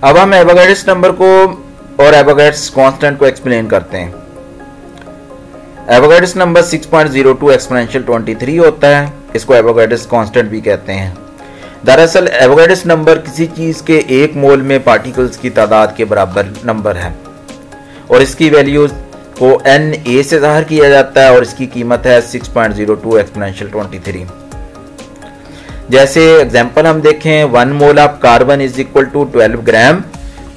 अब हम Avogadro's number को और एवोगाड्रोस कांस्टेंट को एक्सप्लेन करते हैं। एवोगाड्रोस नंबर 6.02 एक्सपोनेंशियल 23 होता है, इसको एवोगाड्रोस कांस्टेंट भी कहते हैं। दरअसल एवोगाड्रोस नंबर किसी चीज के एक मोल में पार्टिकल्स की तादाद के बराबर नंबर है और इसकी वैल्यू को Na से जाहिर किया जाता है और इसकी कीमत है 6.02 एक्सपोनेंशियल 23। जैसे एग्जांपल हम देखें, 1 mole of carbon is equal to 12 gram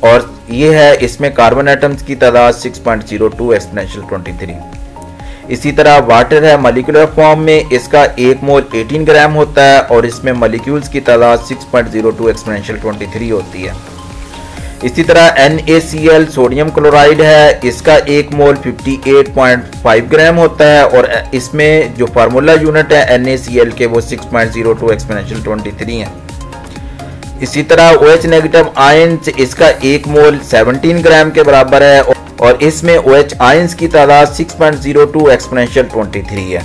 और ये है, इसमें कार्बन एटम्स की तादाद 6.02 एक्सपोनेंशियल 23। इसी तरह वाटर है मॉलिक्यूलर फॉर्म में, इसका 1 मोल 18 ग्राम होता है और इसमें मॉलिक्यूल्स की तादाद 6.02 एक्सपोनेंशियल 23 होती है। इसी तरह NaCl सोडियम क्लोराइड है, इसका 1 मोल 58.5 ग्राम होता है और इसमें जो फार्मूला यूनिट है NaCl के वो 6.02 एक्सपोनेंशियल 23 है। इसी तरह OH नेगेटिव आयंस, इसका 1 मोल 17 ग्राम के बराबर है और इसमें OH आयंस की तादाद 6.02 एक्सपोनेंशियल 23 है।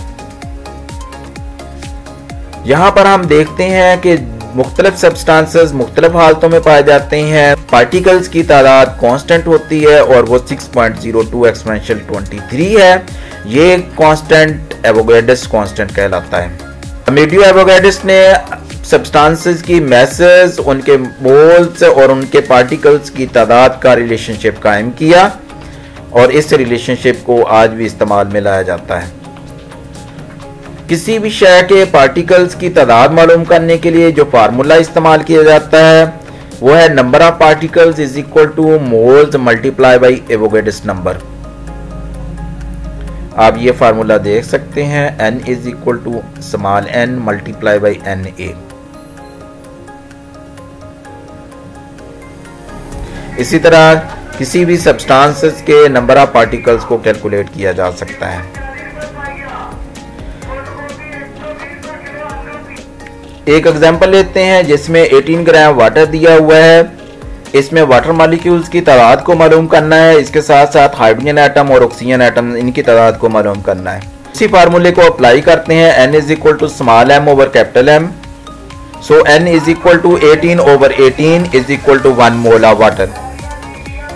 यहां पर हम देखते हैं कि मुख्तलिफ सब्सटेंसेस मुख्तलिफ हालतों में पाए जाते हैं। पार्टिकल्स की तादाद कांस्टेंट होती है और वो 6.02 एक्सपोनेंशियल 23 है। ये कांस्टेंट एवोगाड्रोस कांस्टेंट कहलाता है। अमेडियो एवोगाड्रोस ने सब्सटेंसेस की मैसेज, उनके मोल्स और उनके पार्टिकल्स की तादाद का रिलेशनशिप कायम किया और इस रिलेशनशिप को आज भी इस्तेमाल में लाया जाता है। किसी भी शय के पार्टिकल्स की तादाद मालूम करने के लिए जो फार्मूला इस्तेमाल किया जाता है वो है number of particles is equal to moles multiply by Avogadro's number. आप ये फार्मूला देख सकते हैं, n is equal to small n multiply by Na। इसी तरह किसी भी सब्सटेंसेस के नंबर ऑफ पार्टिकल्स को कैलकुलेट किया जा सकता है। एक एग्जांपल लेते हैं जिसमें 18 ग्राम वाटर दिया हुआ है। इसमें वाटर मॉलिक्यूल्स की तादाद को मालूम करना है, इसके साथ साथ हाइड्रोजन एटम और ऑक्सीजन एटम इनकी तादाद को मालूम करना है। इसी फार्मूले को अप्लाई करते हैं, n is equal to small m over capital M। So n is equal to 18 over 18 is equal to 1 mole of water.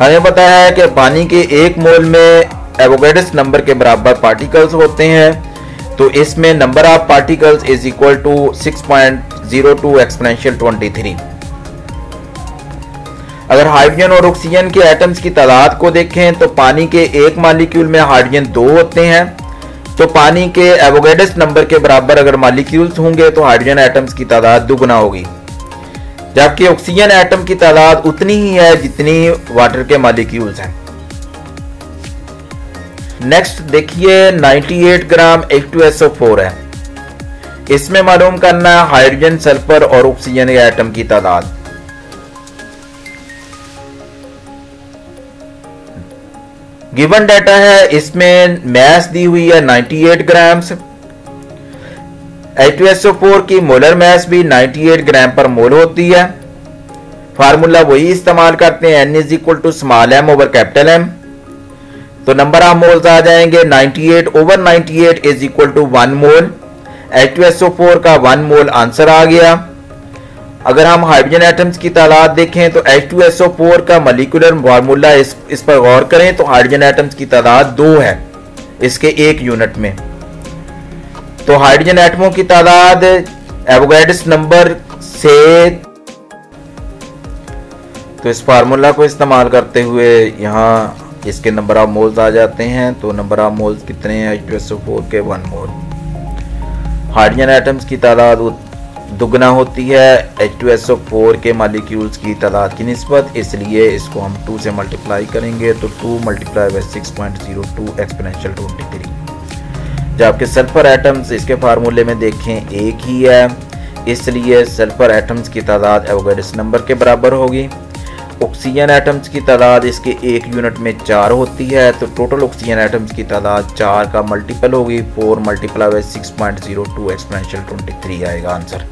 हमें पता है कि पानी के 1 मोल में एवोगाड्रोस नंबर के बराबर पार्टिकल्स होते हैं, तो इसमें number of particles is equal to 6.02 exponential 23। अगर हाइड्रोजन और ऑक्सीजन के एटम्स की तादाद को देखें तो पानी के 1 मॉलिक्यूल में हाइड्रोजन 2 होते हैं, तो पानी के एवोगाड्रोस नंबर के बराबर अगर मॉलिक्यूल्स होंगे तो हाइड्रोजन एटम्स की तादाद दुगना होगी, जबकि ऑक्सीजन एटम की तादाद उतनी ही है जितनी वाटर के मॉलिक्यूल्स हैं। नेक्स्ट देखिए 98 ग्राम H2SO4 है, इसमें मालूम करना है हाइड्रोजन, सल्फर और ऑक्सीजन के एटम की तादाद। गिवन डाटा है, इसमें मैस दी हुई है 98 ग्राम्स। H2SO4 की मोलर मैस भी 98 ग्राम पर मोल होती है। फार्मूला वही इस्तेमाल करते हैं, n is equal to small m over capital M। तो नंबर ऑफ मोल्स आ जाएंगे 98 over 98 is equal to 1 mole. H2SO4 का 1 मोल आंसर आ गया। अगर हम हाइड्रोजन एटम्स की तादाद देखें तो H2SO4 का मॉलिक्यूलर फार्मूला इस पर गौर करें तो हाइड्रोजन एटम्स की तादाद 2 है इसके 1 यूनिट में। तो हाइड्रोजन एटमों की तादाद एवोगाड्रोस नंबर से, तो इस फार्मूला को इस्तेमाल करते हुए यहाँ इसके नंबर ऑफ मोल्स आ जाते हैं। तो नंबर ऑफ मोल्स कितने हैं H2SO4 के 1 मोल। हाइड्रोजन एटम्स की तादाद दुगना होती है H2SO4 के मॉलिक्यूल्स की तादाद की निस्बत, इसलिए इसको हम 2 से मल्टीप्लाई करेंगे तो 2 मल्टीप्लाई बाई 6.02 एक्सपोनेंशियल 23। जबकि सल्फर एटम्स इसके फार्मूले में देखें एक ही है, इसलिए सल्फर एटम्स की तादाद एवोगाड्रोस नंबर के बराबर होगी। ऑक्सीजन एटम्स की तादाद इसके 1 यूनिट में 4 होती है, तो टोटल ऑक्सीजन एटम्स की तादाद 4 का मल्टीपल होगी, 4 मल्टीप्लाई बाई 6.02 एक्सपोनेंशियल 23 आएगा आंसर।